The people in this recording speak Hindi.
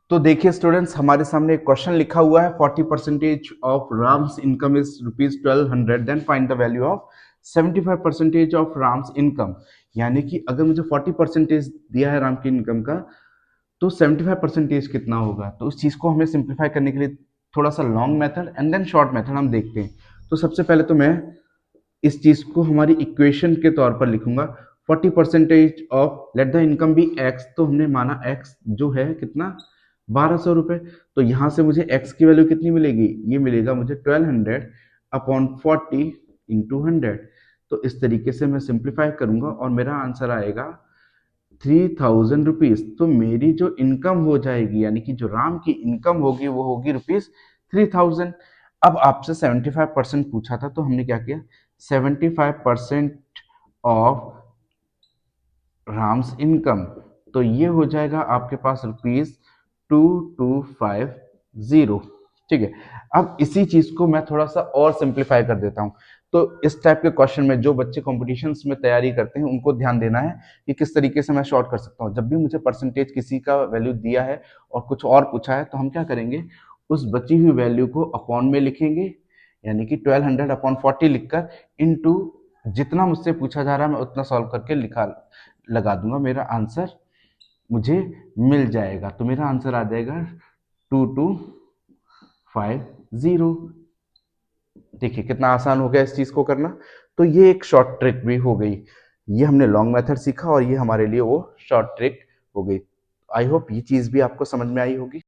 तो देखिए स्टूडेंट्स, हमारे सामने एक क्वेश्चन लिखा हुआ है 40% of Ram's income is ₹1200, then find the value of 75% of Ram's income. यानी कि अगर मुझे 40% दिया है राम की इनकम का, तो 75% कितना होगा। तो उस चीज़ को हमें सिंप्लीफाई करने के लिए थोड़ा सा long method and then short method हम देखते हैं। तो सबसे पहले तो मैं इस चीज़ को हमारी इक्वेशन के तौर पर लिखूंगा। 40% of let the income be X, तो हमने माना एक्स जो है कितना, 1200 रुपये। तो यहाँ से मुझे एक्स की वैल्यू कितनी मिलेगी, ये मिलेगा मुझे 1200 अपॉन 40 इंटू 100। तो इस तरीके से मैं सिंप्लीफाई करूंगा और मेरा आंसर आएगा 3000 रुपीज। तो मेरी जो इनकम हो जाएगी, यानी कि जो राम की इनकम होगी, वो होगी ₹3000। अब आपसे 75% पूछा था, तो हमने क्या किया, 75% ऑफ राम्स इनकम, तो ये हो जाएगा आपके पास ₹2250। ठीक है। अब इसी चीज को मैं थोड़ा सा और सिंप्लीफाई कर देता हूं। तो इस टाइप के क्वेश्चन में जो बच्चे कॉम्पिटिशन्स में तैयारी करते हैं, उनको ध्यान देना है कि किस तरीके से मैं शॉर्ट कर सकता हूँ। जब भी मुझे परसेंटेज किसी का वैल्यू दिया है और कुछ और पूछा है, तो हम क्या करेंगे, उस बची हुई वैल्यू को अपॉन में लिखेंगे, यानी कि 1200 अपॉन 40 लिखकर इनटू जितना मुझसे पूछा जा रहा है मैं उतना सॉल्व करके लगा दूंगा, मेरा आंसर मुझे मिल जाएगा। तो मेरा आंसर आ जाएगा 2250। देखिए कितना आसान हो गया इस चीज को करना। तो ये एक शॉर्ट ट्रिक भी हो गई। ये हमने लॉन्ग मेथड सीखा और ये हमारे लिए वो शॉर्ट ट्रिक हो गई। आई होप ये चीज भी आपको समझ में आई होगी।